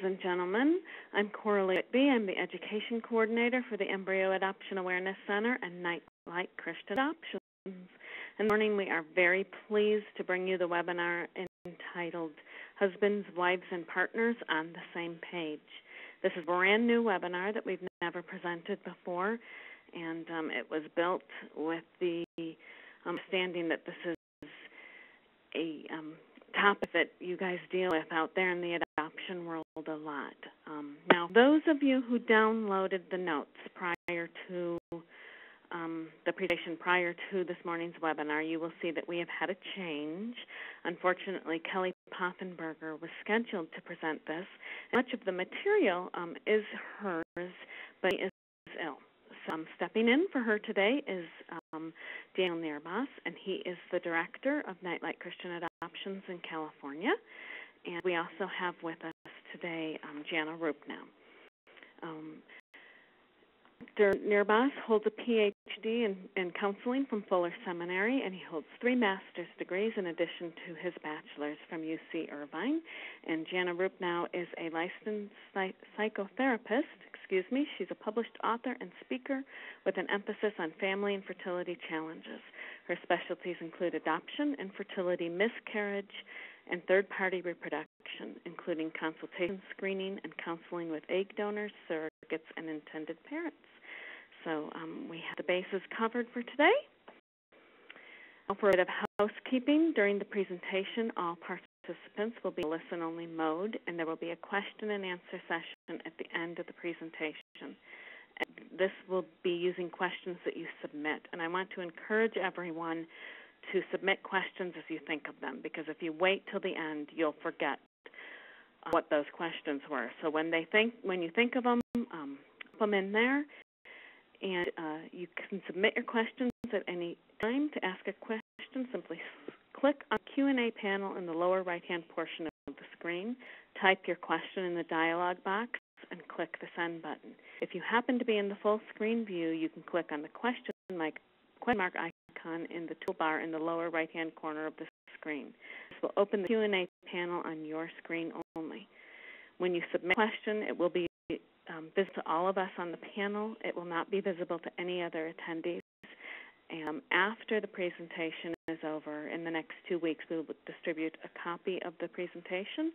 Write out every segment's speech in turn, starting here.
and gentlemen. I'm Coralie Whitby. I'm the Education Coordinator for the Embryo Adoption Awareness Center and Nightlight Christian Adoptions. And this morning we are very pleased to bring you the webinar entitled Husbands, Wives, and Partners on the Same Page. This is a brand new webinar that we've never presented before, and it was built with the understanding that this is a topic that you guys deal with out there in the adoption world a lot. Now, those of you who downloaded the notes prior to the presentation prior to this morning's webinar, you will see that we have had a change. Unfortunately, Kelly Poffenberger was scheduled to present this. Much of the material is hers, but she is ill. So stepping in for her today is Daniel Nierbas, and he is the Director of Nightlight Christian Adoptions in California. And we also have with us today Jana Rupnow. Dr. Nierbas holds a Ph.D. in counseling from Fuller Seminary, and he holds 3 master's degrees in addition to his bachelor's from UC Irvine. And Jana Rupnow is a licensed psychotherapist. She's a published author and speaker with an emphasis on family and fertility challenges. Her specialties include adoption, infertility, miscarriage, and third-party reproduction, including consultation, screening, and counseling with egg donors, surrogates, and intended parents. So we have the bases covered for today. For a bit of housekeeping, during the presentation, all participants will be in listen-only mode, and there will be a question-and-answer session at the end of the presentation. And this will be using questions that you submit, and I want to encourage everyone to submit questions as you think of them, because if you wait till the end, you'll forget what those questions were. So when you think of them, put them in there, and you can submit your questions at any time. To ask a question, simply click on the Q&A panel in the lower right-hand portion of the screen, type your question in the dialog box, and click the send button. If you happen to be in the full screen view, you can click on the question mark icon in the toolbar in the lower right-hand corner of the screen. This will open the Q&A panel on your screen only. When you submit a question, it will be visible to all of us on the panel. It will not be visible to any other attendees. After the presentation is over, in the next 2 weeks, we will distribute a copy of the presentation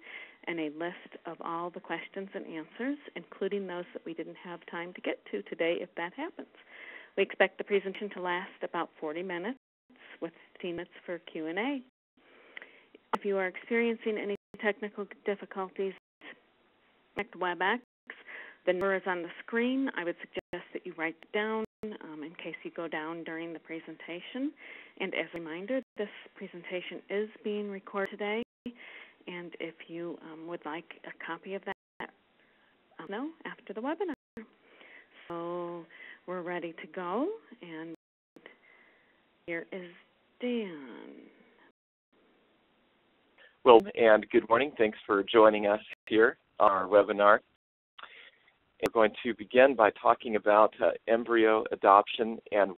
and a list of all the questions and answers, including those that we didn't have time to get to today, if that happens. We expect the presentation to last about 40 minutes, with 15 minutes for Q&A. If you are experiencing any technical difficulties, connect WebEx. The number is on the screen. I would suggest that you write it down in case you go down during the presentation. And as a reminder, this presentation is being recorded today. And if you would like a copy of that, know after the webinar. So we're ready to go. And here is Dan. Well, and good morning. Thanks for joining us here on our webinar. We're going to begin by talking about embryo adoption and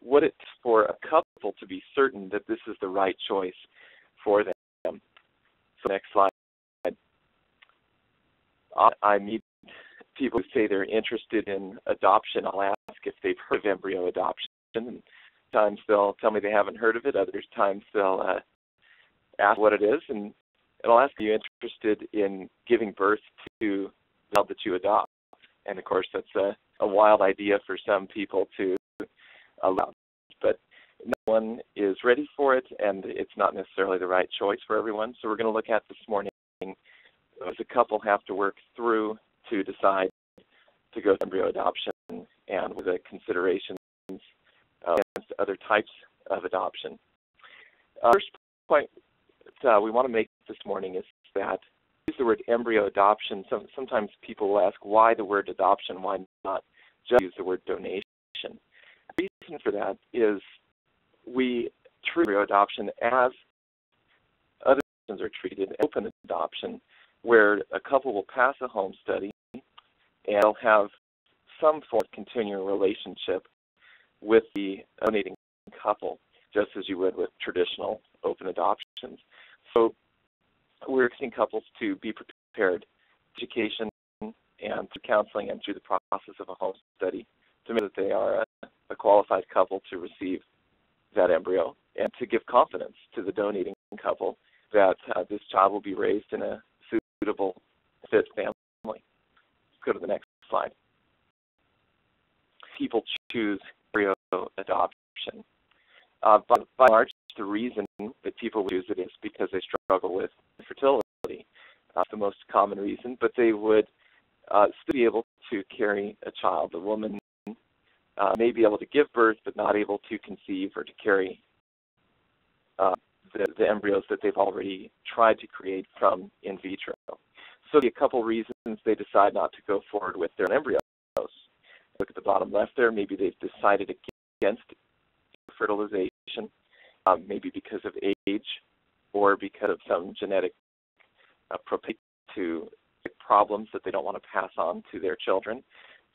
what it's for a couple to be certain that this is the right choice for them. So next slide. I meet people who say they're interested in adoption. I'll ask if they've heard of embryo adoption. And times they'll tell me they haven't heard of it. Other times they'll ask what it is. And I'll ask, are you interested in giving birth to the child that you adopt? And, of course, that's a wild idea for some people to allow. But no one is ready for it, and it's not necessarily the right choice for everyone. So we're going to look at this morning as a couple have to work through to decide to go to embryo adoption and with the considerations against other types of adoption. First point we want to make this morning is that use the word embryo adoption. Sometimes people will ask why the word adoption, why not just use the word donation. The reason for that is we treat embryo adoption as other adoptions are treated, open adoption, where a couple will pass a home study and they'll have some form of continuing relationship with the donating couple, just as you would with traditional open adoptions. So we're asking couples to be prepared education and through counseling and through the process of a home study to make sure that they are a qualified couple to receive that embryo, and to give confidence to the donating couple that this child will be raised in a suitable, fit family. Let's go to the next slide. People choose embryo adoption. By and large, the reason that people choose it is because they struggle with infertility. The most common reason, but they would still be able to carry a child. The woman may be able to give birth, but not able to conceive or to carry the embryos that they've already tried to create from in vitro. So a couple reasons they decide not to go forward with their embryos. Look at the bottom left there. Maybe they've decided against fertilization, maybe because of age or because of some genetic propensity to problems that they don't want to pass on to their children.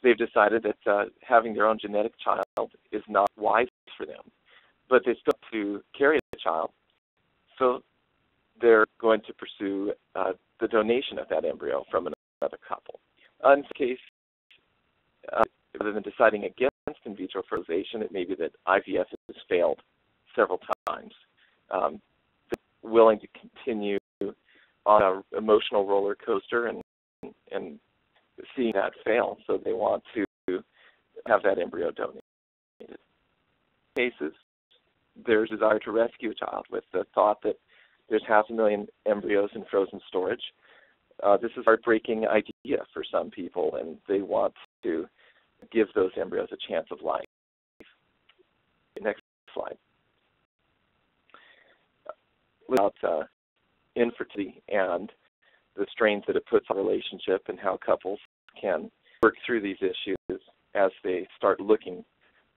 They've decided that having their own genetic child is not wise for them, but they still have to carry a child, so they're going to pursue the donation of that embryo from another couple. In this case, rather than deciding against in vitro fertilization, it may be that IVF has failed several times. They're willing to continue on an emotional roller coaster and seeing that fail, so they want to have that embryo donated. In cases, there's a desire to rescue a child with the thought that there's 500,000 embryos in frozen storage. This is a heartbreaking idea for some people, and they want to give those embryos a chance of life. Next slide. About infertility and the strains that it puts on a relationship and how couples can work through these issues as they start looking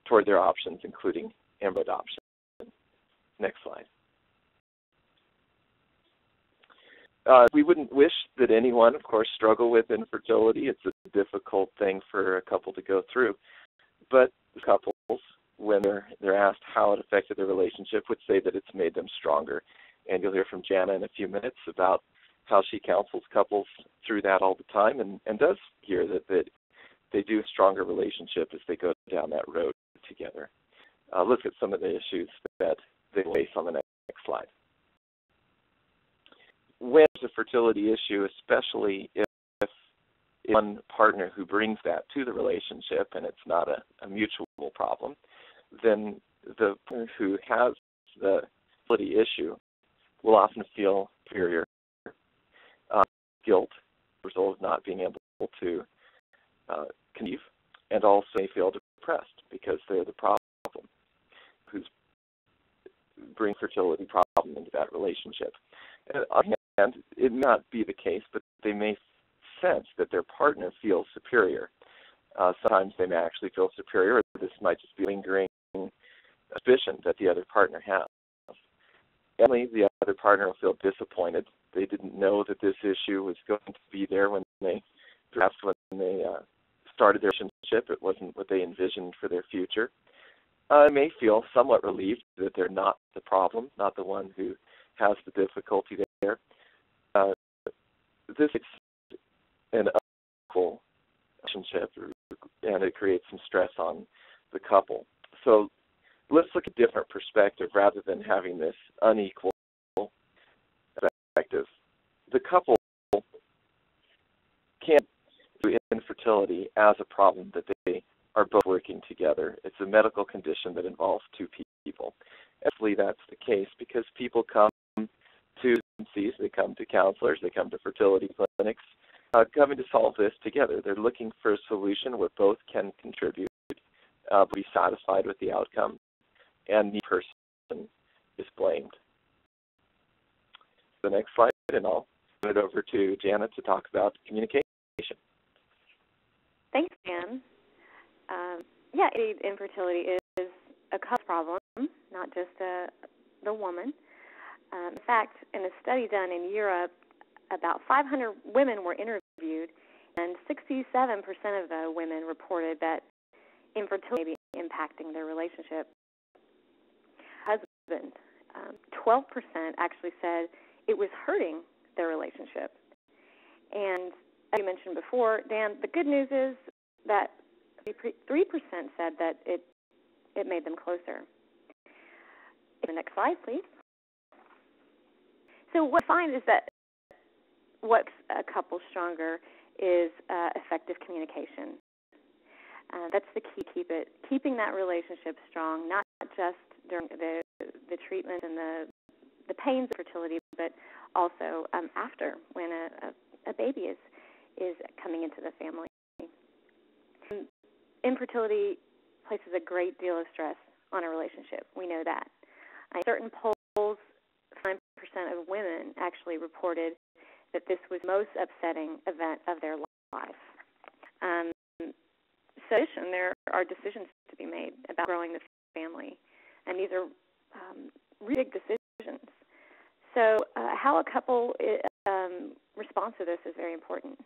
toward their options, including embryo adoption. Next slide. We wouldn't wish that anyone, of course, struggle with infertility. It's a difficult thing for a couple to go through. But couples, when they're asked how it affected their relationship, would say that it's made them stronger. And you'll hear from Jana in a few minutes about how she counsels couples through that all the time, and does hear that they do a stronger relationship as they go down that road together. Look at some of the issues that they face on the next slide. When there's a fertility issue, especially if one partner who brings that to the relationship and it's not a mutual problem, then the partner who has the fertility issue will often feel superior, guilt, as a result of not being able to conceive, and also may feel depressed because they're the problem who's bring fertility problem into that relationship. And on the other hand, it may not be the case, but they may sense that their partner feels superior. Sometimes they may actually feel superior, or this might just be lingering suspicion that the other partner has. Finally, the other partner will feel disappointed. They didn't know that this issue was going to be there when they started their relationship. It wasn't what they envisioned for their future. They may feel somewhat relieved that they're not the problem, not the one who has the difficulty there. This is an unequal relationship, and it creates some stress on the couple. So let's look at a different perspective rather than having this unequal perspective. The couple can't do infertility as a problem that they are both working together. It's a medical condition that involves two people. Actually, that's the case because people come to agencies, they come to counselors, they come to fertility clinics, coming to solve this together. They're looking for a solution where both can contribute, be satisfied with the outcome, and the person is blamed. The next slide, and I'll turn it over to Janet to talk about communication. Thanks, Dan. Infertility is a couple problem, not just the woman. In fact, in a study done in Europe, about 500 women were interviewed, and 67% of the women reported that infertility may be impacting their relationship. Husband, 12% actually said it was hurting their relationship. And as you mentioned before, Dan, the good news is that 3% said that it made them closer. The next slide, please. So what I find is that what's a couple stronger is effective communication. That's the key. Keeping that relationship strong, not just during the treatment and the pains of fertility, but also after, when a baby is coming into the family. Infertility places a great deal of stress on a relationship. We know that. Certain polls, 9% of women actually reported that this was the most upsetting event of their life. So there are decisions to be made about growing the family, and these are really big decisions. So how a couple responds to this is very important.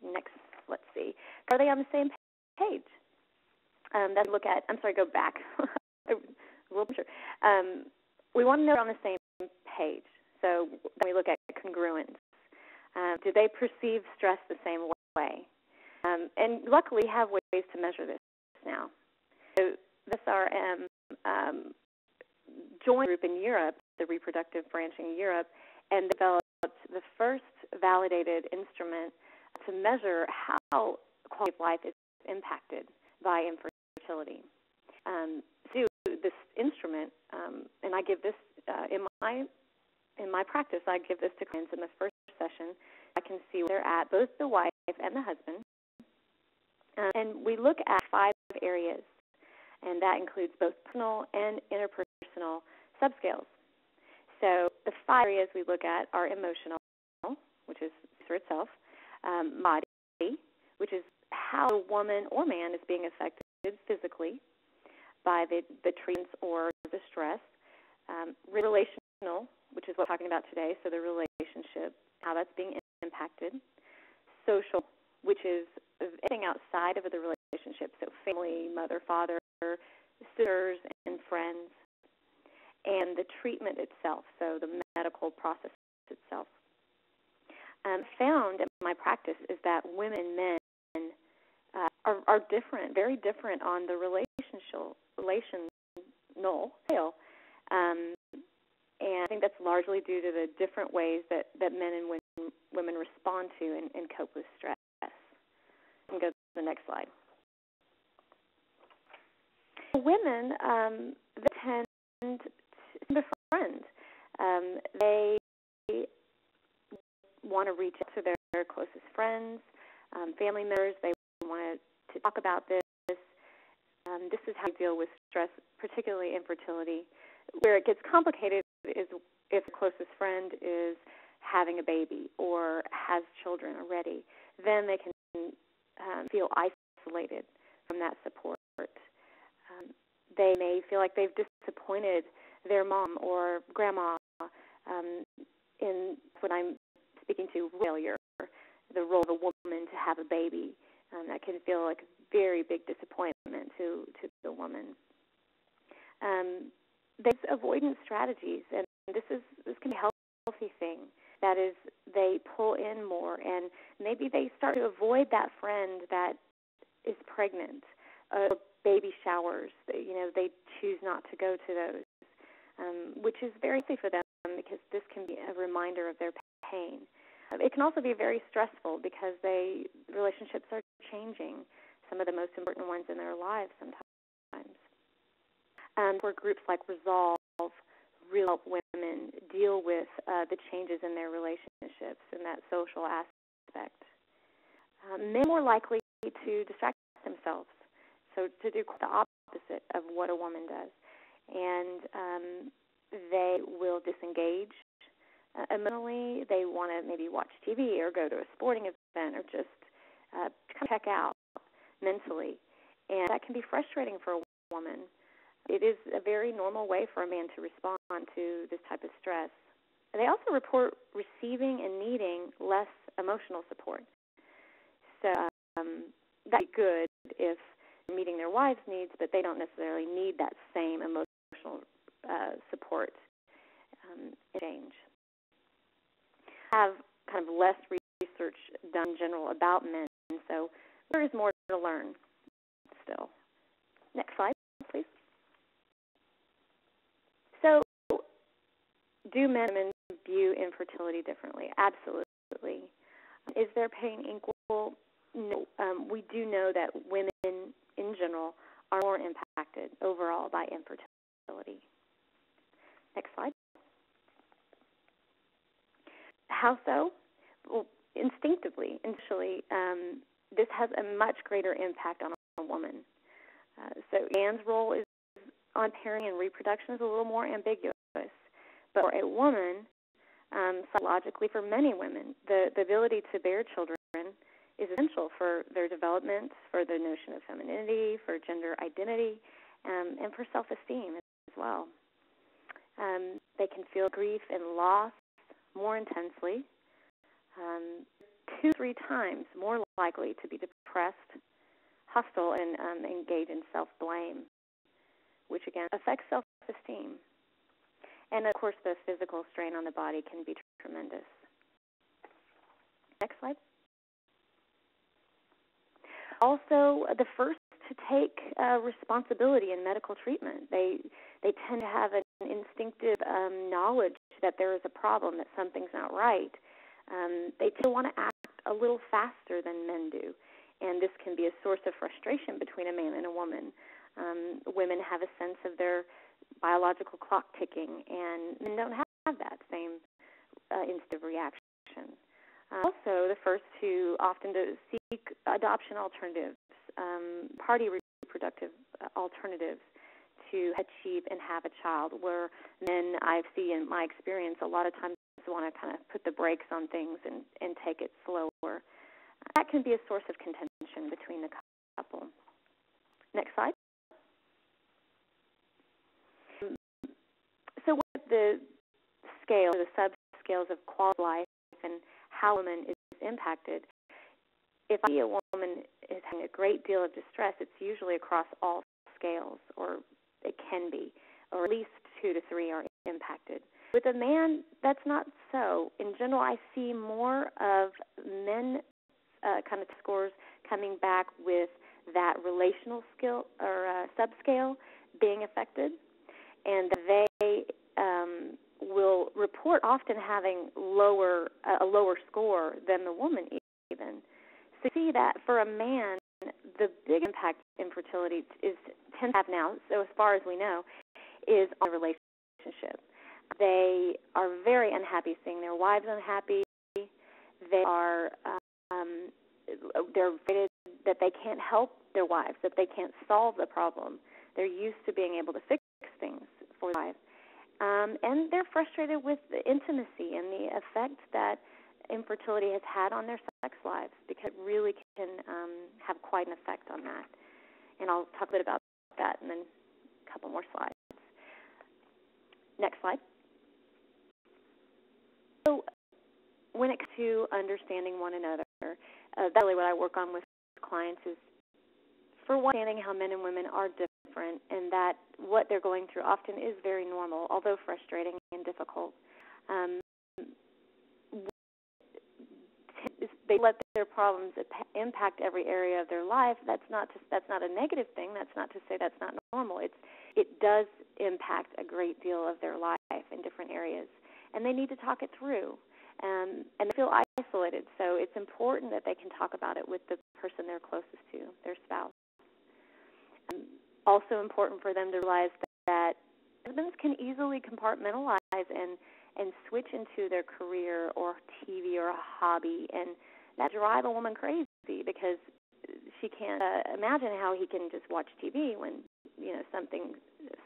Next, let's see. Are they on the same page? Let's look at, go back. We want to know they're on the same page. So when we look at congruence, do they perceive stress the same way? And luckily, we have ways to measure this now. So this our joint group in Europe, the reproductive branch in Europe, and developed the first validated instrument to measure how quality of life is impacted by infertility. So this instrument, and I give this in my practice, I give this to clients in the first session. I can see where they're at, both the wife and the husband. And we look at 5 areas, and that includes both personal and interpersonal subscales. So the 5 areas we look at are emotional, which is for itself, body, which is how a woman or man is being affected physically by the treatments or the stress, relational, which is what we're talking about today, so the relationship, how that's being impacted, social, which is anything outside of the relationship, so family, mother, father, sisters, and friends, and the treatment itself, so the medical process itself. Found in my practice is that women and men are different, very different on the relational scale. And I think that's largely due to the different ways that men and women respond to and cope with stress. We can go to the next slide. Women, they tend to befriend. They want to reach out to their closest friends, family members. They want to talk about this. This is how we deal with stress, particularly infertility. Where it gets complicated is if the closest friend is having a baby or has children already. Then they can feel isolated from that support. They may feel like they've disappointed their mom or grandma in what I'm speaking to, failure, the role of a woman to have a baby. That can feel like a very big disappointment to the woman. There's avoidance strategies, and this can be a healthy thing. That is, they pull in more, and maybe they start to avoid that friend that is pregnant, baby showers. They choose not to go to those, which is very healthy for them because this can be a reminder of their pain. It can also be very stressful because relationships are changing, some of the most important ones in their lives sometimes. Where groups like Resolve really help women deal with the changes in their relationships and that social aspect. Men are more likely to distract themselves, so to do the opposite of what a woman does. And they will disengage emotionally. They want to maybe watch TV or go to a sporting event or just kind of check out mentally. And that can be frustrating for a woman. It is a very normal way for a man to respond to this type of stress. And they also report receiving and needing less emotional support. So that'd be good if they're meeting their wives' needs, but they don't necessarily need that same emotional support exchange. Have kind of less research done in general about men. So there is more to learn still. Next slide, please. So do men and women view infertility differently? Absolutely. Is their pain equal? No. We do know that women in general are more impacted overall by infertility. Next slide. How so? Well, instinctively, initially, this has a much greater impact on a woman. So man's role is on parenting and reproduction is a little more ambiguous. But for a woman, psychologically, for many women, the ability to bear children is essential for their development, for the notion of femininity, for gender identity, and for self-esteem as well. They can feel grief and loss more intensely, 2-3 times more likely to be depressed, hostile, and engage in self-blame, which again affects self-esteem. And of course, the physical strain on the body can be tremendous. Next slide. Also, the first to take responsibility in medical treatment. They tend to have an instinctive knowledge that there is a problem, that something's not right. They tend to want to act a little faster than men do, and this can be a source of frustration between a man and a woman. Women have a sense of their biological clock ticking, and men don't have that same instant reaction. Also, the first to often to seek adoption alternatives, party reproductive alternatives to achieve and have a child, where men, I see in my experience, a lot of times want to kind of put the brakes on things and take it slower. That can be a source of contention between the couple. Next slide. So what the scale, the subscales of quality of life and how a woman is impacted, if I see a woman is having a great deal of distress, it's usually across all scales, or it can be, or at least 2 to 3 are impacted. With a man, that's not so. In general, I see more of men kind of scores coming back with that relational skill or subscale being affected, and they will report often having a lower score than the woman even. So you see that for a man, the big impact infertility tends to have now, so as far as we know, is on a relationship. They are very unhappy seeing their wives unhappy. They are they're afraid that they can't help their wives, that they can't solve the problem. They're used to being able to fix things for their wives. And they're frustrated with the intimacy and the effect that infertility has had on their sex lives, because it really can have quite an effect on that. And I'll talk a bit about that in a couple more slides. Next slide. So when it comes to understanding one another, that's really what I work on with clients is, for one, understanding how men and women are different, and that what they're going through often is very normal, although frustrating and difficult. They let their problems impact every area of their life. That's not a negative thing. That's not to say that's not normal. It does impact a great deal of their life in different areas, and they need to talk it through. And they feel isolated, so it's important that they can talk about it with the person they're closest to, their spouse. Also important for them to realize that husbands can easily compartmentalize and switch into their career or TV or a hobby, and that drives a woman crazy, because she can't imagine how he can just watch TV when something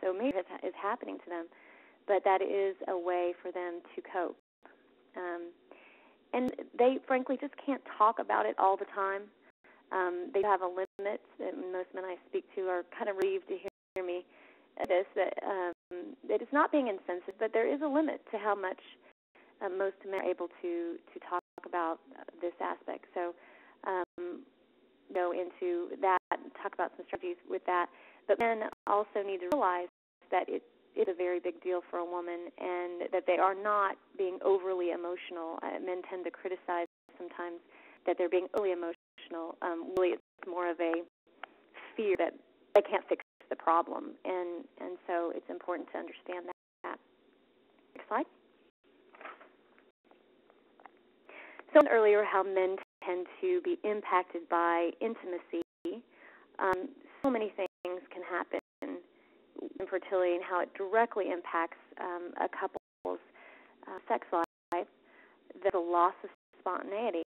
so major is happening to them. But that is a way for them to cope. And they, frankly, just can't talk about it all the time. They have a limit, and most men I speak to are kind of relieved to hear me this, that it's not being insensitive, but there is a limit to how much most men are able to talk about this aspect. So go into that and talk about some strategies with that. But men also need to realize that it is a very big deal for a woman, and that they are not being overly emotional. Men tend to criticize sometimes that they're being overly emotional. Really, it's more of a fear that they can't fix the problem, and so it's important to understand that. Next slide. So earlier, how men tend to be impacted by intimacy. So many things can happen in infertility and how it directly impacts a couple's sex life. There's a loss of spontaneity.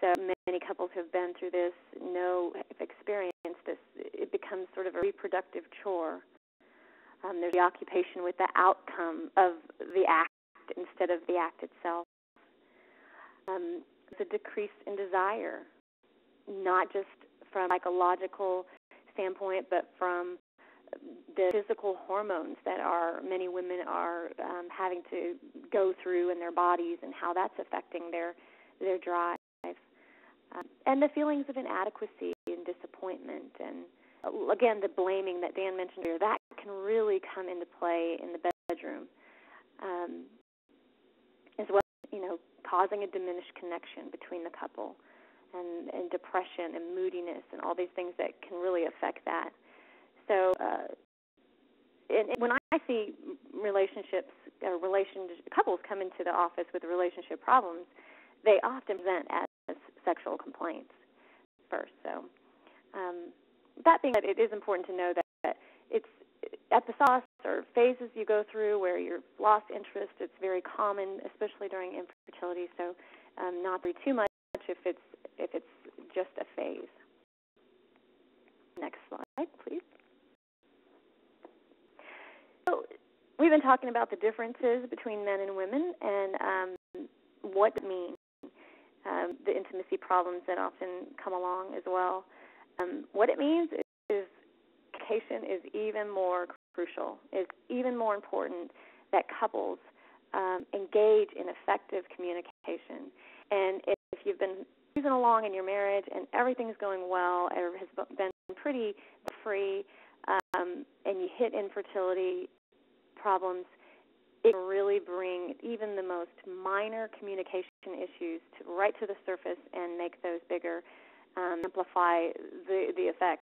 So many couples who have been through this have experienced this. It becomes sort of a reproductive chore. There's the occupation with the outcome of the act instead of the act itself. There's a decrease in desire, not just from a psychological standpoint, but from the physical hormones that many women are having to go through in their bodies, and how that's affecting their drive. And the feelings of inadequacy and disappointment, and again, the blaming that Dan mentioned earlier, that can really come into play in the bedroom, as well as, causing a diminished connection between the couple, and depression and moodiness and all these things that can really affect that. So when I see couples come into the office with relationship problems, they often present as sexual complaints first. So that being said, it is important to know that it's episodes or phases you go through where you've lost interest. It's very common, especially during infertility. So not be too much if it's just a phase. Next slide, please. So we've been talking about the differences between men and women and what it means, the intimacy problems that often come along as well. What it means is communication is even more crucial. It's even more important that couples engage in effective communication. And if you've been cruising along in your marriage and everything's going well, it has been pretty free, and you hit infertility problems, it can really bring even the most minor communication issues right to the surface and make those bigger, amplify the effects.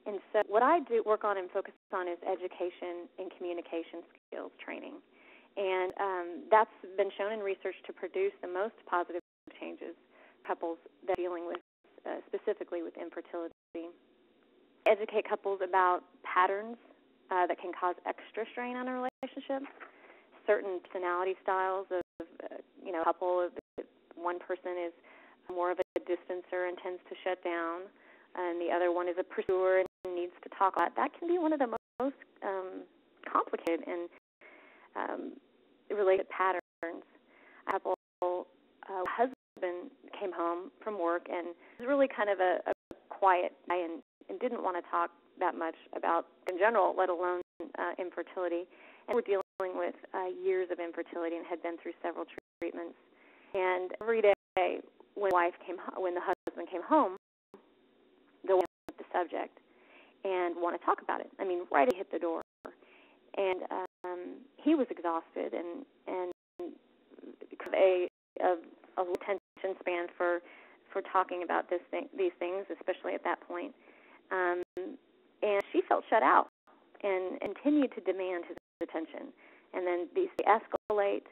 And so what I do work on and focus on is education and communication skills training. And that's been shown in research to produce the most positive changes couples that are dealing with, specifically with infertility. Educate couples about patterns that can cause extra strain on a relationship, certain personality styles of, a couple of one person is more of a distancer and tends to shut down, and the other one is a pursuer and needs to talk a lot. That can be one of the most complicated and related patterns. A couple, husband came home from work and was really kind of a quiet guy and didn't want to talk that much about, in general, let alone infertility. And we're dealing with years of infertility and had been through several treatments. And every day when the husband came home, they'll with the subject and want to talk about it. I mean, right as he hit the door. And he was exhausted and a attention span for talking about these things, especially at that point. And she felt shut out and continued to demand his attention. And then these escalate.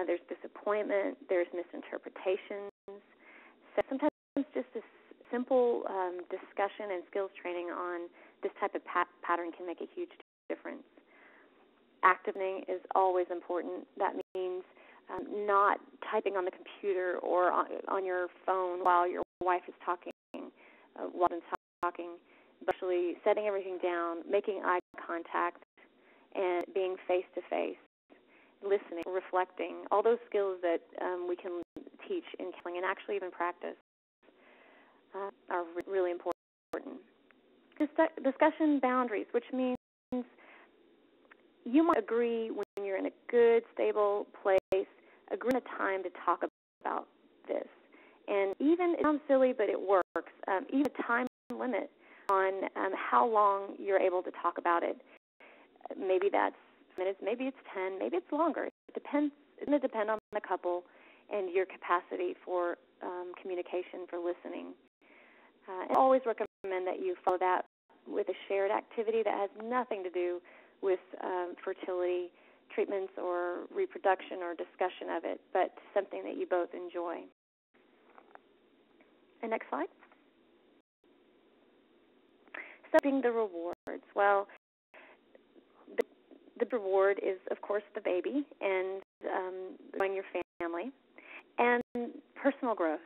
There's disappointment. There's misinterpretations. So sometimes just this simple discussion and skills training on this type of pattern can make a huge difference. Activating is always important. That means not typing on the computer or on your phone while your wife is talking, but actually setting everything down, making eye contact, and being face-to-face, listening, reflecting, all those skills that we can teach in counseling and actually even practice are really important. Discussion boundaries, which means you might agree when you're in a good, stable place, agree on a time to talk about this. And even, it sounds silly, but it works, even a time limit on how long you're able to talk about it. Maybe that's minutes, maybe it's 10, maybe it's longer. It's going to depend on the couple and your capacity for communication, for listening. I always recommend that you follow that with a shared activity that has nothing to do with fertility treatments or reproduction or discussion of it, but something that you both enjoy. And next slide. Setting the rewards. Well, the reward is, of course, the baby and growing your family. And personal growth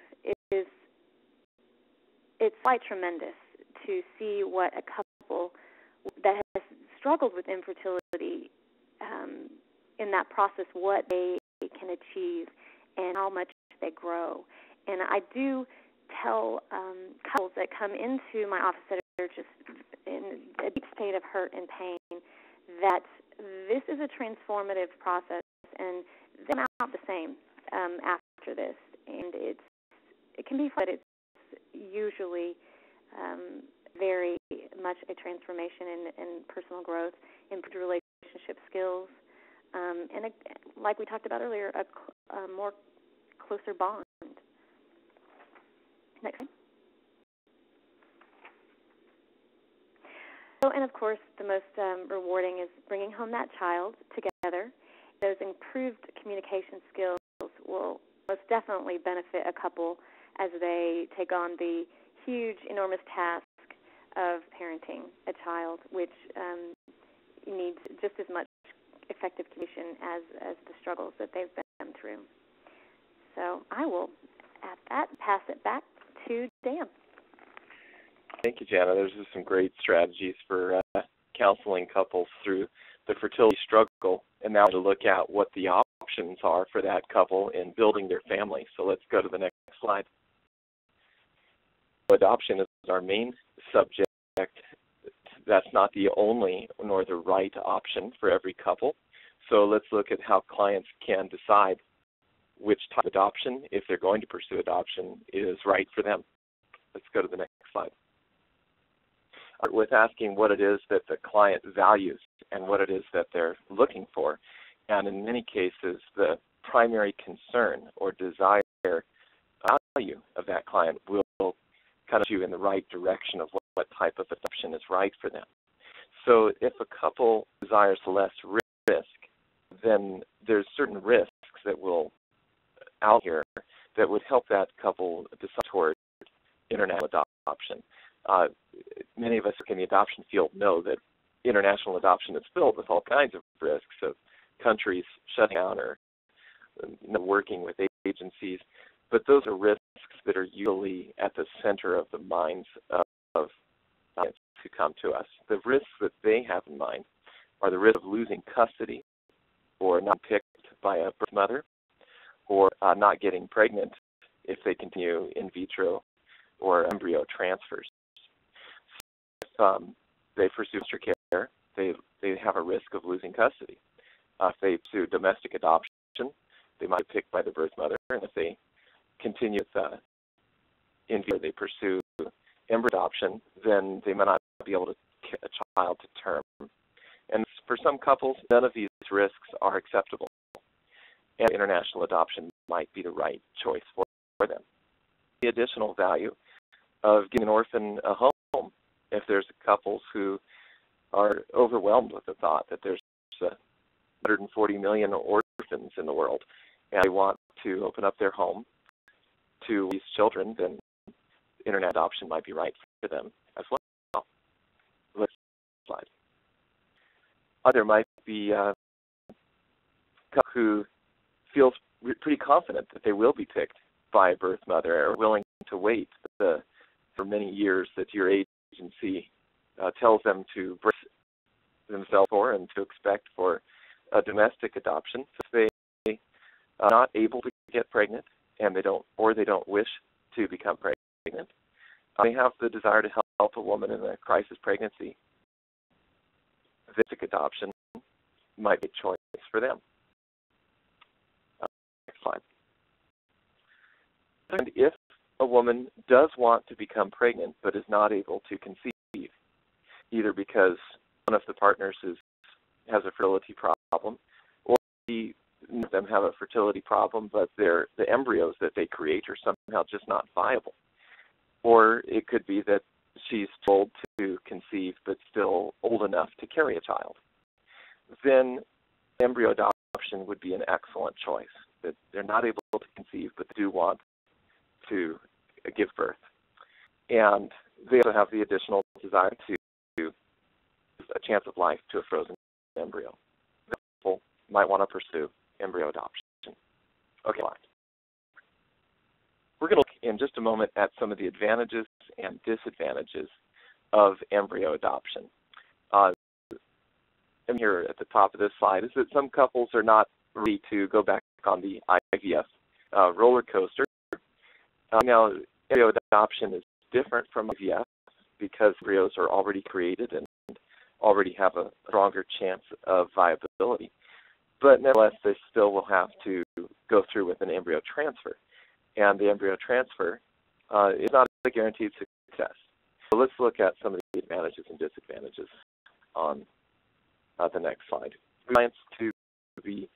it's quite tremendous to see what a couple that has struggled with infertility in that process, what they can achieve and how much they grow. And I do tell couples that come into my office that are just in a deep state of hurt and pain that this is a transformative process, and they come out the same after this. And it can be fun, but it's usually very much a transformation in personal growth, improved relationship skills, and like we talked about earlier, a more closer bond. Next slide. So, and of course, the most rewarding is bringing home that child together. Those improved communication skills will most definitely benefit a couple as they take on the huge, enormous task of parenting a child, which needs just as much effective communication as the struggles that they've been through. So I will, at that, pass it back to Dan. Thank you, Jana. There's just some great strategies for counseling couples through the fertility struggle, and now to look at what the options are for that couple in building their family. So let's go to the next slide. Adoption is our main subject. That's not the only nor the right option for every couple. So let's look at how clients can decide which type of adoption, if they're going to pursue adoption, is right for them. Let's go to the next slide. With asking what it is that the client values and what it is that they're looking for. And in many cases, the primary concern or desire value of that client will kind of you in the right direction of what type of adoption is right for them. So if a couple desires less risk, then there's certain risks that will out here that would help that couple decide toward international adoption. Many of us in the adoption field know that international adoption is filled with all kinds of risks of countries shutting down or working with agencies, but those are risks that are usually at the center of the minds of clients who come to us. The risks that they have in mind are the risk of losing custody or not picked by a birth mother or not getting pregnant if they continue in vitro or embryo transfers. So if they pursue foster care, they have a risk of losing custody. If they pursue domestic adoption, they might be picked by the birth mother, and if they continue with in vitro, they pursue embryo adoption, then they might not be able to get a child to term. And for some couples, none of these risks are acceptable, and international adoption might be the right choice for them. The additional value of giving an orphan a home, if there's couples who are overwhelmed with the thought that there's 140 million orphans in the world, and they want to open up their home to these children, then internet adoption might be right for them as well. Let's slide. There might be a couple who feels pretty confident that they will be picked by a birth mother, or willing to wait for many years that your agency tells them to brace themselves for and to expect for a domestic adoption. So if they are not able to get pregnant and they don't wish to become pregnant, they have the desire to help a woman in a crisis pregnancy. Domestic adoption might be a choice for them. Next slide. And if a woman does want to become pregnant but is not able to conceive, either because one of the partners has a fertility problem, or the none of them have a fertility problem, but the embryos that they create are somehow just not viable. Or it could be that she's too old to conceive but still old enough to carry a child. Then embryo adoption would be an excellent choice. That they're not able to conceive but they do want to give birth. And they also have the additional desire to give a chance of life to a frozen embryo. People might want to pursue embryo adoption. Okay, fine. We're going to look in just a moment at some of the advantages and disadvantages of embryo adoption. And here at the top of this slide is that some couples are not ready to go back on the IVF roller coaster. Now, embryo adoption is different from IVF because embryos are already created and already have a stronger chance of viability. But nevertheless, they still will have to go through with an embryo transfer. And the embryo transfer is not a guaranteed success. So let's look at some of the advantages and disadvantages on the next slide. Science to be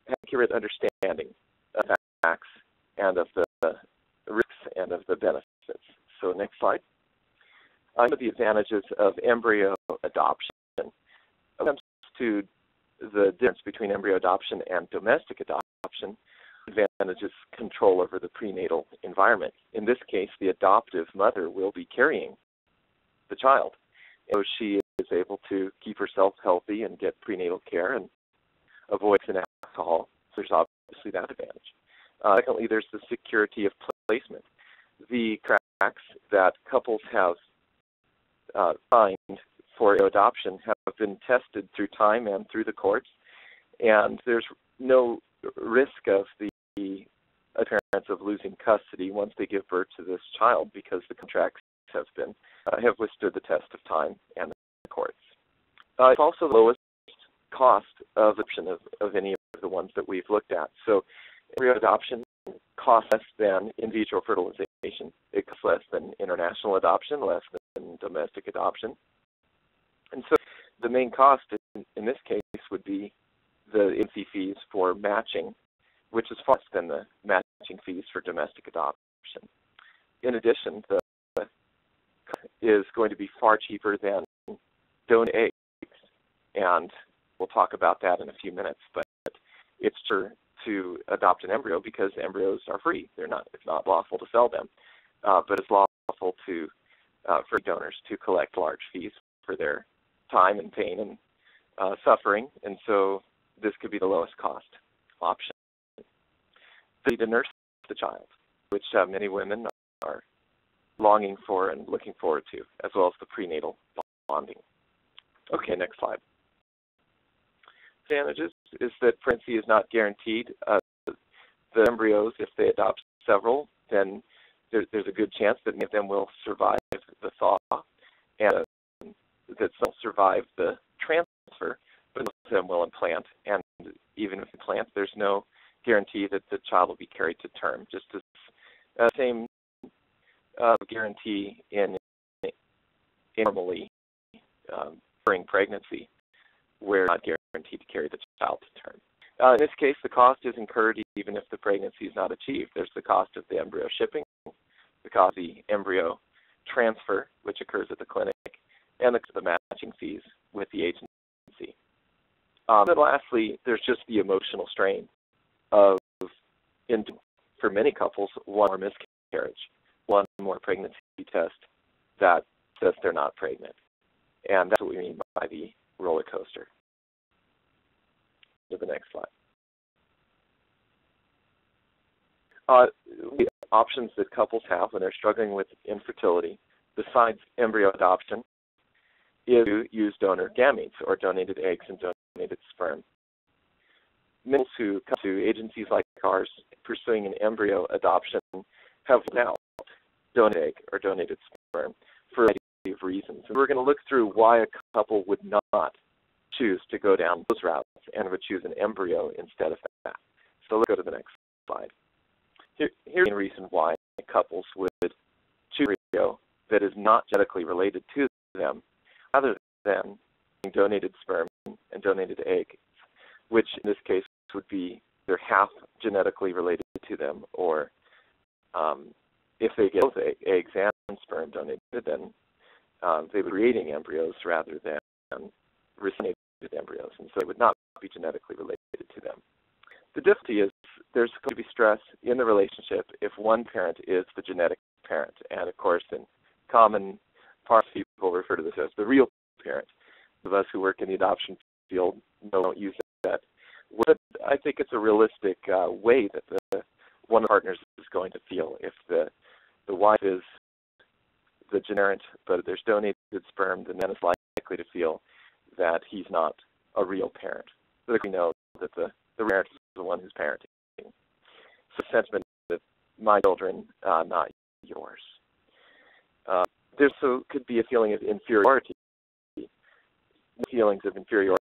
accurate understanding of the facts and of the risks and of the benefits. So next slide. Some of the advantages of embryo adoption. When it comes to the difference between embryo adoption and domestic adoption, advantages control over the prenatal environment. In this case, the adoptive mother will be carrying the child. So she is able to keep herself healthy and get prenatal care and avoid alcohol. So there's obviously that advantage. Secondly, there's the security of placement. The cracks that couples have signed for adoption have been tested through time and through the courts, and there's no risk of the appearance of losing custody once they give birth to this child because the contracts have withstood the test of time and the courts. It's also the lowest cost of adoption of any of the ones that we've looked at. So embryo adoption costs less than in vitro fertilization. It costs less than international adoption, less than domestic adoption. And so the main cost in this case would be the agency fees for matching, which is far less than the matching fees for domestic adoption. In addition, the is going to be far cheaper than donor eggs, and we'll talk about that in a few minutes. But it's sure to adopt an embryo because embryos are free. It's not lawful to sell them, but it's lawful for donors to collect large fees for their time and pain and suffering, and so this could be the lowest cost option. To nurse the child, which many women are longing for and looking forward to, as well as the prenatal bonding. Okay, next slide. Advantages is that pregnancy is not guaranteed. The embryos, if they adopt several, then there's a good chance that many of them will survive the thaw and that some will survive the transfer, but most of them will implant. And even if implant, there's no guarantee that the child will be carried to term. Just the same guarantee in normally during pregnancy, where not guaranteed to carry the child to term. In this case, the cost is incurred even if the pregnancy is not achieved. There's the cost of the embryo shipping, the cost of the embryo transfer, which occurs at the clinic, and the matching fees with the agency. Then lastly, there's just the emotional strain of, for many couples, one more miscarriage, one more pregnancy test that says they're not pregnant. And that's what we mean by the roller coaster. To the next slide. The options that couples have when they're struggling with infertility, besides embryo adoption, is to use donor gametes or donated eggs and donated sperm. Many who come to agencies like ours pursuing an embryo adoption have now donated egg or donated sperm for a variety of reasons. And we're going to look through why a couple would not choose to go down those routes and would choose an embryo instead of that. So let's go to the next slide. Here's the reason why couples would choose an embryo that is not genetically related to them, rather than donated sperm and donated egg, which in this case would be they're half genetically related to them, or if they get both eggs and sperm donated, then they would be creating embryos rather than resonated embryos, and so it would not be genetically related to them. The difficulty is there's going to be stress in the relationship if one parent is the genetic parent, and of course in common parts people refer to this as the real parent. Those of us who work in the adoption field don't use that. But I think it's a realistic way that one of the partners is going to feel if the wife is the generic, but there's donated sperm, the man is likely to feel that he's not a real parent. So we know that the parent is the one who's parenting. So the sentiment that my children, not yours. There also could be a feeling of inferiority, feelings of inferiority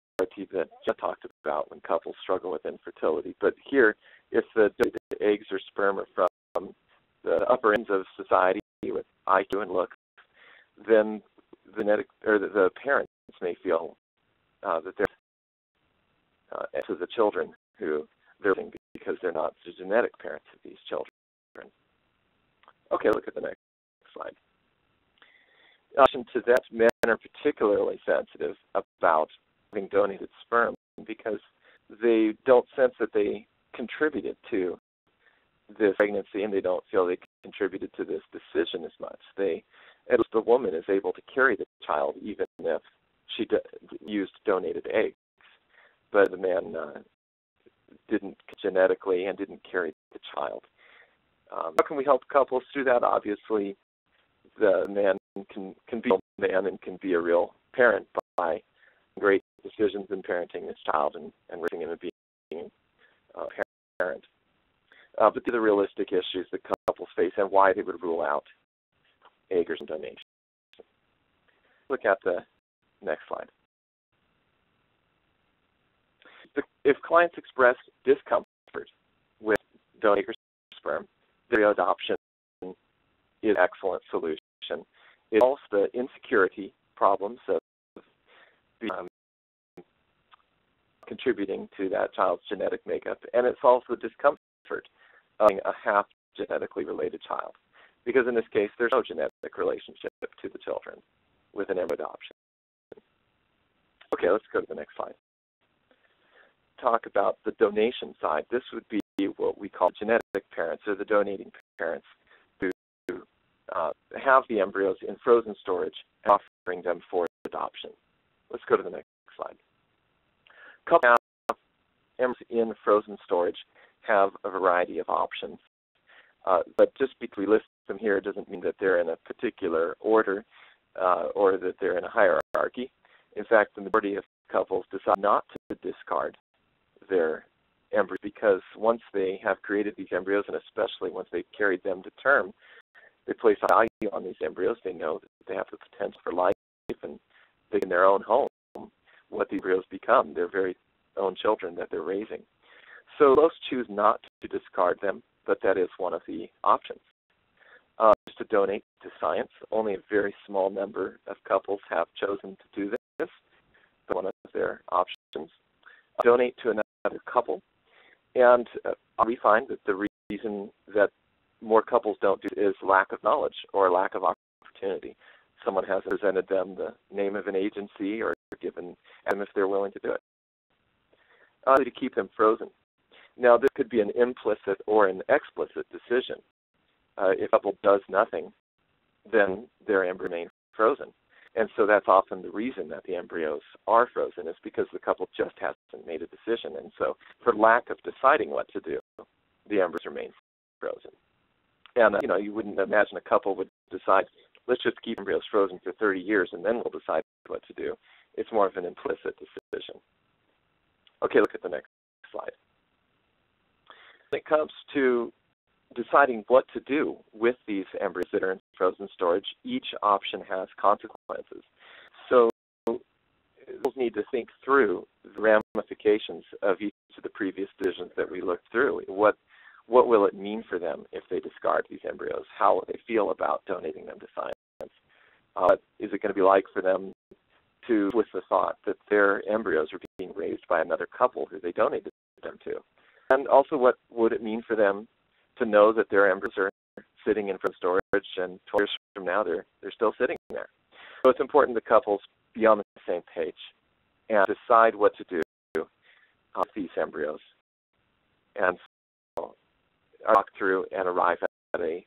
that Jeff talked about when couples struggle with infertility. But here, if the eggs or sperm are from the upper ends of society with IQ and looks, then the parents may feel that they're to the children who they're living because they're not the genetic parents of these children. Okay, look at the next slide. In addition to that, men are particularly sensitive about having donated sperm because they don't sense that they contributed to this pregnancy, and they don't feel they contributed to this decision as much. At least the woman is able to carry the child even if she used donated eggs, but the man didn't genetically and didn't carry the child. How can we help couples through that? Obviously, the man can be a man and can be a real parent by great decisions in parenting this child and raising him and being a parent. But these are the realistic issues that couples face and why they would rule out eggs and donations. Look at the next slide. If clients express discomfort with donated sperm, embryo adoption is an excellent solution. It solves the insecurity problems of contributing to that child's genetic makeup, and it solves the discomfort of being a half genetically related child, because in this case there's no genetic relationship to the children with an embryo adoption. Okay, let's go to the next slide. Talk about the donation side. This would be what we call genetic parents, or the donating parents, who have the embryos in frozen storage and offering them for adoption. Let's go to the next slide. Couples have embryos in frozen storage have a variety of options, but just because we list them here doesn't mean that they're in a particular order or that they're in a hierarchy. In fact, the majority of couples decide not to discard their embryos because once they have created these embryos, and especially once they've carried them to term, they place a value on these embryos. They know that they have the potential for life, and they in their own home what the embryos become, their very own children that they're raising. So most choose not to discard them, but that is one of the options. Just to donate to science, only a very small number of couples have chosen to do this. One of their options. Donate to another couple, and we find that the reason that more couples don't do it is lack of knowledge or lack of opportunity. Someone hasn't presented them the name of an agency or given them if they're willing to do it. To keep them frozen. Now, this could be an implicit or an explicit decision. If a couple does nothing, then their embryo remains frozen. And so that's often the reason that the embryos are frozen, is because the couple just hasn't made a decision. And so for lack of deciding what to do, the embryos remain frozen. And, you wouldn't imagine a couple would decide, let's just keep embryos frozen for 30 years and then we'll decide what to do. It's more of an implicit decision. Okay, look at the next slide. When it comes to deciding what to do with these embryos that are in frozen storage, each option has consequences. So we'll need to think through the ramifications of each of the previous decisions that we looked through. What will it mean for them if they discard these embryos? How will they feel about donating them to science? Is it going to be like for them to live with the thought that their embryos are being raised by another couple who they donated them to? And also, what would it mean for them to know that their embryos are sitting in for storage, and 12 years from now they're still sitting there? So it's important that couples be on the same page and decide what to do with these embryos, and so walk through and arrive at a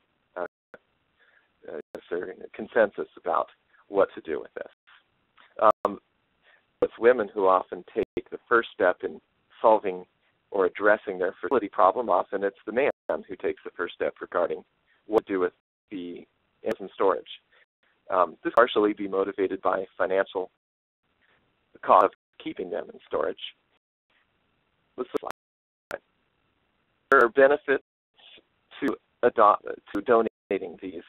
consensus about what to do with this. With women who often take the first step in solving or addressing their fertility problem, often it's the man who takes the first step regarding what to do with the embryos in storage. This partially be motivated by financial cost of keeping them in storage. There are benefits to donating these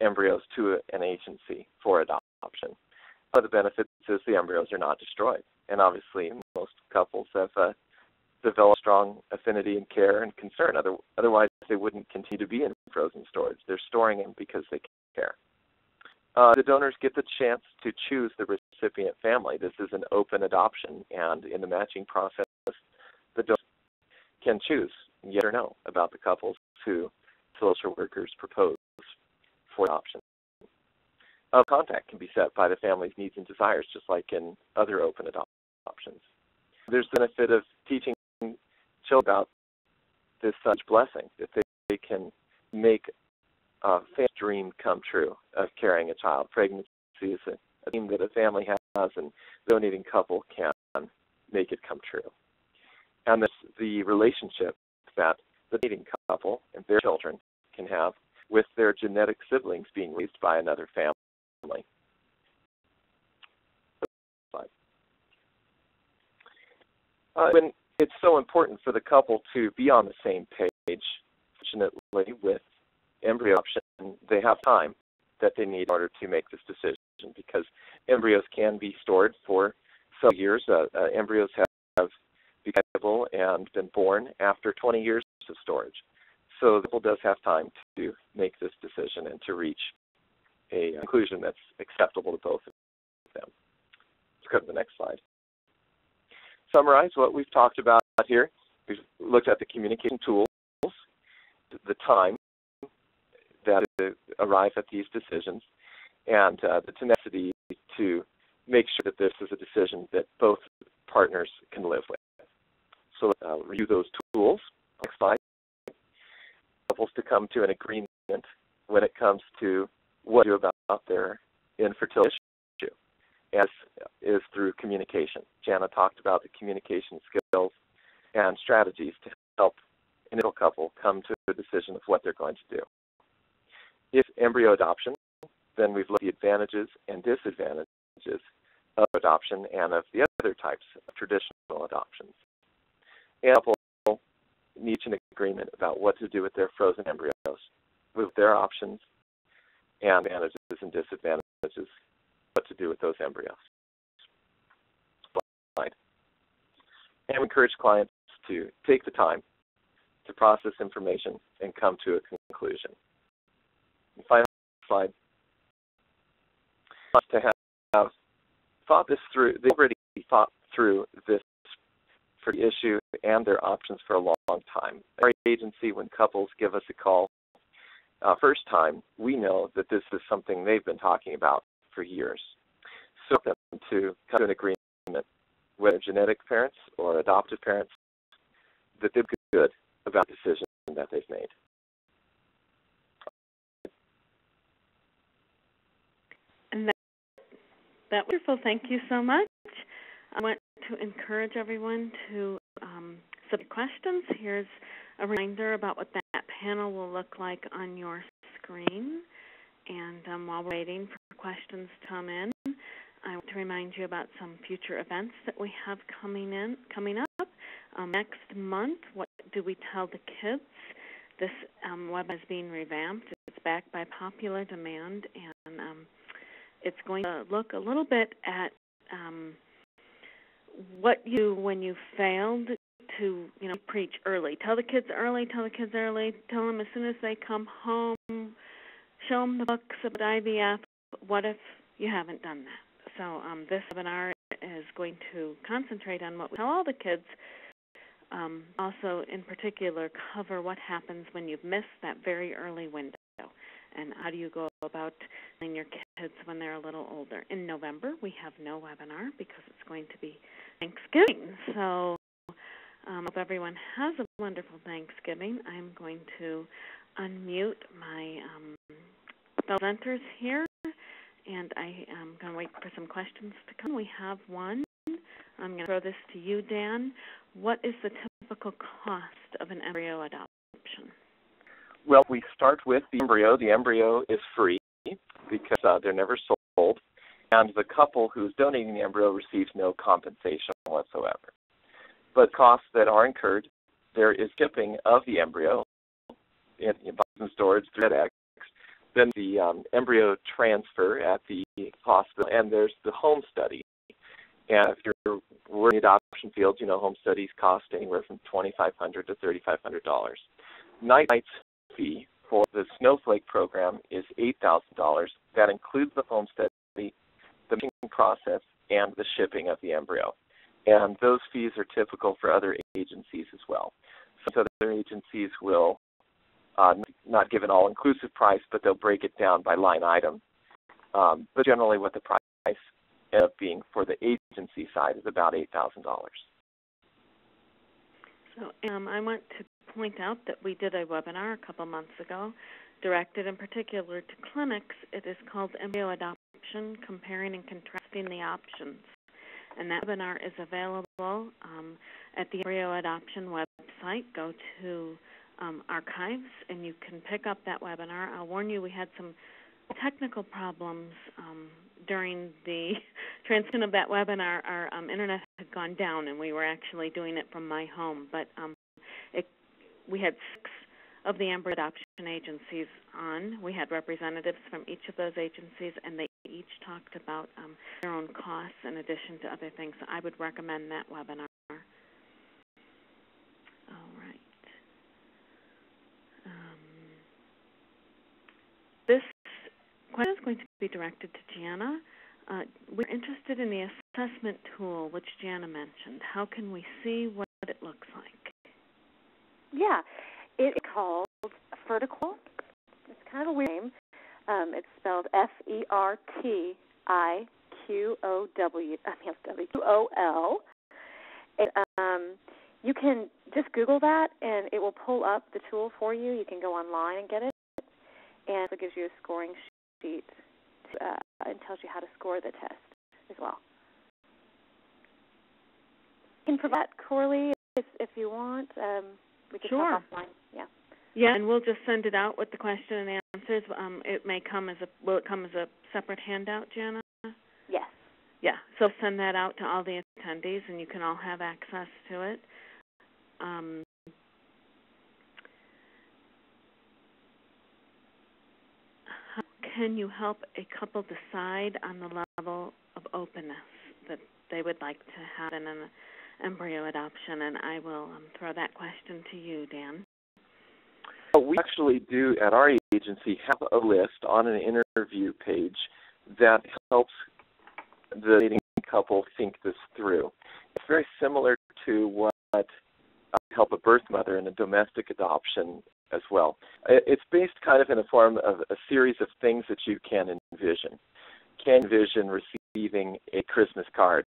embryos to an agency for adoption. One of the benefits is the embryos are not destroyed, and obviously most couples have developed strong affinity and care and concern. Otherwise, they wouldn't continue to be in frozen storage. They're storing them because they care. The donors get the chance to choose the recipient family. This is an open adoption, and in the matching process, the donors can choose yes or no about the couples who social workers propose for adoption. Contact can be set by the family's needs and desires, just like in other open adoptions. There's the benefit of teaching children about this such blessing, that they can make a family dream come true of carrying a child. Pregnancy is a dream that a family has, and the donating couple can make it come true. And this the relationship that the dating couple and their children can have with their genetic siblings being raised by another family. When it's so important for the couple to be on the same page, fortunately, with embryo adoption, they have time that they need in order to make this decision, because embryos can be stored for some years. Embryos have become viable and been born after 20 years of storage. So the couple does have time to make this decision and to reach a conclusion that's acceptable to both of them. Let's go to the next slide. Summarize what we've talked about here. We've looked at the communication tools, the time that arrive at these decisions, and the tenacity to make sure that this is a decision that both partners can live with. So let's review those tools. Next slide. Couples to come to an agreement when it comes to what to do about their infertility issue, as is through communication. Jana talked about the communication skills and strategies to help an infertile couple come to a decision of what they're going to do. If embryo adoption, then we've looked at the advantages and disadvantages of adoption and of the other types of traditional adoptions. And a couple needs an agreement about what to do with their frozen embryos, with their options and advantages and disadvantages, what to do with those embryos. Slide. And we encourage clients to take the time to process information and come to a conclusion. And final slide. To have thought this through, they've already thought through this for the issue and their options for a long time. Our agency, when couples give us a call first time, we know that this is something they've been talking about for years. So them to come to an agreement, whether genetic parents or adoptive parents, that they're good about the decision that they've made. And that's wonderful. Thank you so much. I want to encourage everyone to submit questions. Here's a reminder about what that panel will look like on your screen. And while we're waiting for questions to come in, I want to remind you about some future events that we have coming up. Next month, What Do We Tell the Kids? This web is being revamped. It's backed by popular demand, and it's going to look a little bit at what you do when you failed to, preach early. Tell the kids early, tell them as soon as they come home, show them the books about IVF. What if you haven't done that? So this webinar is going to concentrate on what we tell all the kids also in particular cover what happens when you've missed that very early window, and how do you go about telling your kids when they're a little older. In November, we have no webinar because it's going to be Thanksgiving. So hope everyone has a wonderful Thanksgiving. I'm going to unmute my presenters here, and I am going to wait for some questions to come. We have one. I'm going to throw this to you, Dan. What is the typical cost of an embryo adoption? Well, we start with the embryo. The embryo is free because they're never sold, and the couple who's donating the embryo receives no compensation whatsoever. But costs that are incurred, there is shipping of the embryo in box storage through FedEx, then the embryo transfer at the hospital, and there's the home study. And if you're working in the adoption field, you know home studies cost anywhere from $2,500 to $3,500. Night's fee for the Snowflake program is $8,000. That includes the home study, the making process, and the shipping of the embryo. And those fees are typical for other agencies as well. So other agencies will not give an all-inclusive price, but they'll break it down by line item. But generally what the price ends up being for the agency side is about $8,000. So I want to point out that we did a webinar a couple months ago directed in particular to clinics. It is called Embryo Adoption, Comparing and Contrasting the Options. And that webinar is available at the Embryo Adoption website. Go to archives, and you can pick up that webinar. I'll warn you, we had some technical problems during the transmission of that webinar. Our internet had gone down, and we were actually doing it from my home. But we had 6 of the embryo adoption agencies on. We had representatives from each of those agencies, and they each talked about their own costs in addition to other things. So I would recommend that webinar. All right. This question is going to be directed to Jana. We're interested in the assessment tool, which Jana mentioned. How can we see what it looks like? Yeah, it's called Fertiqol. It's kind of a weird name. It's spelled Fertiqol. You can just Google that, and it will pull up the tool for you. You can go online and get it, and it gives you a scoring sheet and tells you how to score the test as well. You can provide that, Corley, if you want. We can talk offline. Yeah. Yeah, and we'll just send it out with the question and answers. It may come as will it come as a separate handout, Jana? Yes. Yeah. So send that out to all the attendees, and you can all have access to it. How can you help a couple decide on the level of openness that they would like to have in an embryo adoption? And I will throw that question to you, Dan. We actually do at our agency have a list on an interview page that helps the dating couple think this through. It's very similar to what help a birth mother in a domestic adoption as well. It's based kind of in a form of a series of things that you can envision. Can envision receiving a Christmas card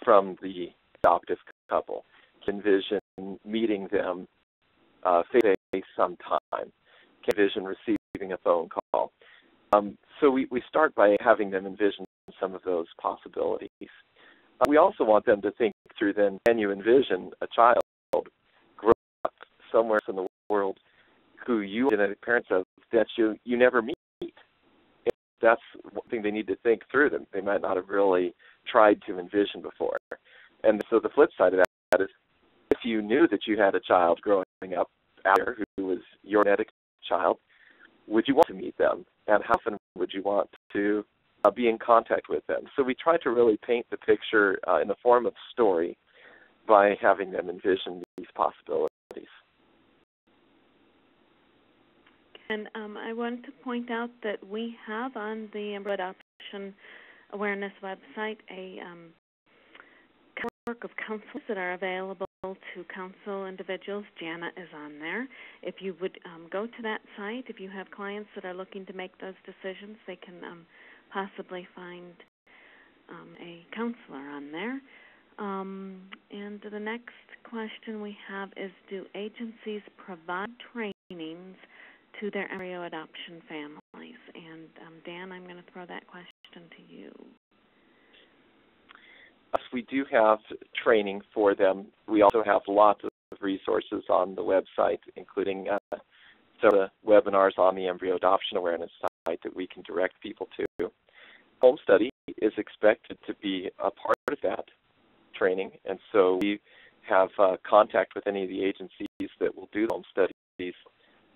from the adoptive couple. Can envision meeting them face-to-face sometime. Can envision receiving a phone call. So we start by having them envision some of those possibilities. We also want them to think through then, can you envision a child grow up somewhere in the world who you are genetic parents of that you never meet? That's one thing they need to think through. That they might not have really tried to envision before. And so the flip side of that is, if you knew that you had a child growing up out there who was your genetic child, would you want to meet them? And how often would you want to be in contact with them? So we try to really paint the picture in the form of story by having them envision these possibilities. And I want to point out that we have on the Embryo Adoption Awareness website a network of counselors that are available to counsel individuals. Jana is on there. If you would go to that site, if you have clients that are looking to make those decisions, they can possibly find a counselor on there. And the next question we have is, do agencies provide trainings to their embryo adoption families? And Dan, I'm going to throw that question to you. Yes, we do have training for them. We also have lots of resources on the website, including some of the webinars on the embryo adoption awareness site that we can direct people to. Home study is expected to be a part of that training, and so we have contact with any of the agencies that will do home studies in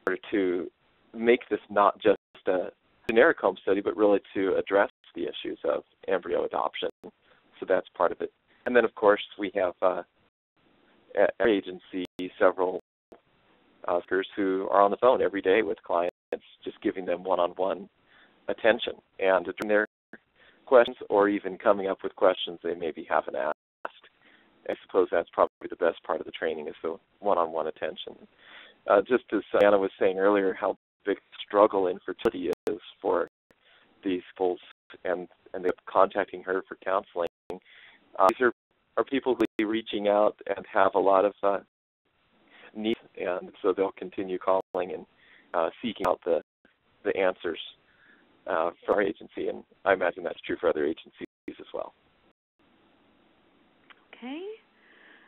order to make this not just a generic home study, but really to address the issues of embryo adoption. So that's part of it. And then, of course, we have at our agency several speakers who are on the phone every day with clients, just giving them one-on-one attention and addressing their questions, or even coming up with questions they maybe haven't asked. I suppose that's probably the best part of the training, is the one-on-one attention. Just as Anna was saying earlier, how big struggle infertility is for these couples, and they're contacting her for counseling. These are people who are reaching out and have a lot of need, and so they'll continue calling and seeking out the answers for our agency, and I imagine that's true for other agencies as well. Okay.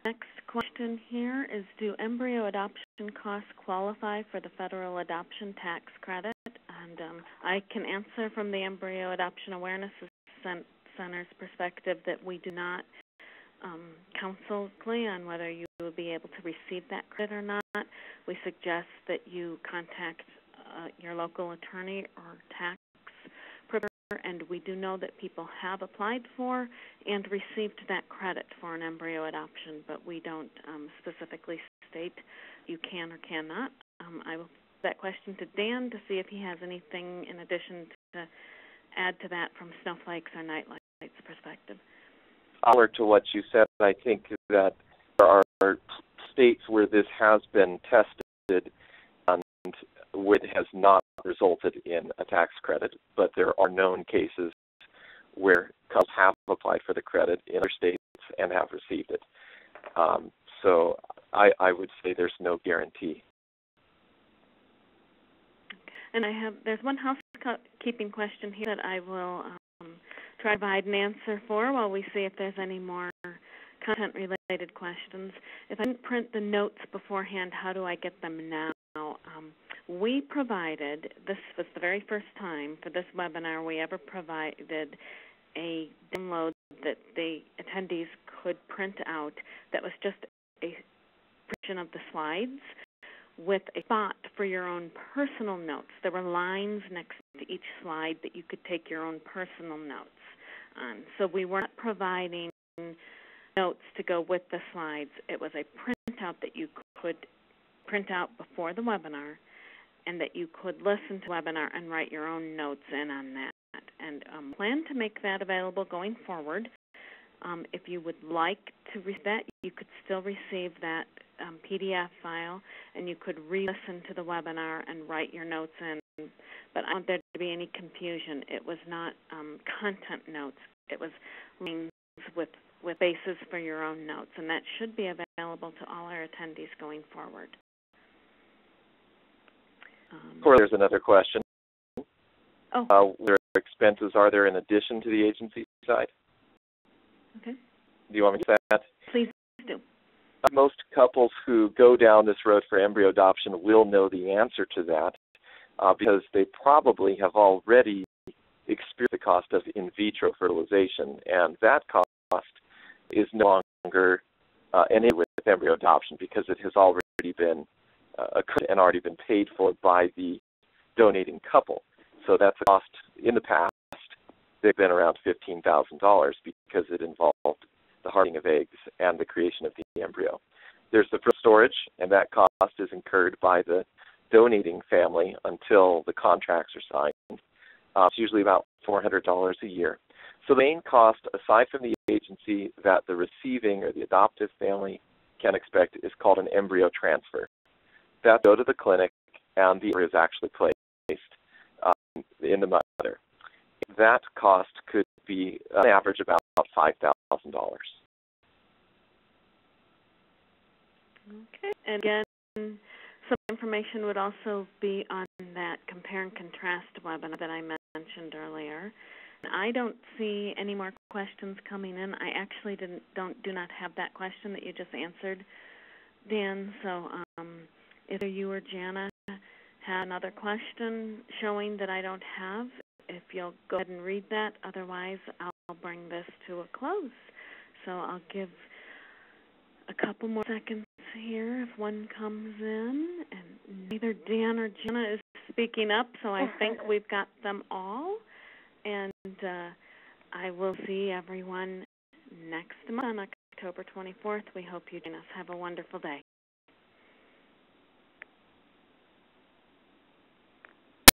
Next question here is, do embryo adoption costs qualify for the federal adoption tax credit? And I can answer from the Embryo Adoption Awareness Center's perspective that we do not counsel on whether you will be able to receive that credit or not. We suggest that you contact your local attorney or tax preparer, and we do know that people have applied for and received that credit for an embryo adoption, but we don't specifically state you can or cannot. I will put that question to Dan to see if he has anything in addition to add to that from Snowflake's or Nightlight's perspective. Similar to what you said, I think that there are states where this has been tested and where it has not resulted in a tax credit, but there are known cases where couples have applied for the credit in other states and have received it. So I would say there's no guarantee. And there's one housekeeping question here that I will try to provide an answer for while we see if there's any more content-related questions. If I didn't print the notes beforehand, how do I get them now? We provided, this was the very first time for this webinar we ever provided a download that the attendees could print out that was just a version of the slides with a spot for your own personal notes. There were lines next to each slide that you could take your own personal notes on. So we weren't providing notes to go with the slides. It was a printout that you could print out before the webinar, and that you could listen to the webinar and write your own notes in on that. And plan to make that available going forward. If you would like to receive that, you could still receive that PDF file, and you could re-listen to the webinar and write your notes in. But I don't want there to be any confusion. It was not content notes. It was links with bases for your own notes, and that should be available to all our attendees going forward. There's another question. Oh. What expenses are there in addition to the agency side? Okay. Do you want me to say that? Please do. Most couples who go down this road for embryo adoption will know the answer to that because they probably have already experienced the cost of in vitro fertilization, and that cost is no longer an issue with embryo adoption because it has already been occurred and already been paid for by the donating couple. So that's a cost in the past. They've been around $15,000 because it involved the hardening of eggs and the creation of the embryo. There's the storage, and that cost is incurred by the donating family until the contracts are signed. It's usually about $400 a year. So the main cost, aside from the agency, that the receiving or the adoptive family can expect is called an embryo transfer. That go to the clinic and the embryo is actually placed in the mother. That cost could be on average about $5,000. Okay. And again, some information would also be on that compare and contrast webinar that I mentioned earlier. I don't see any more questions coming in. I actually do not have that question that you just answered, Dan. So either you or Jana had another question showing that I don't have. If you'll go ahead and read that, otherwise I'll bring this to a close. So I'll give a couple more seconds here if one comes in, and neither Dan or Jana is speaking up, so I think we've got them all. And I will see everyone next month on October 24th. We hope you join us. Have a wonderful day.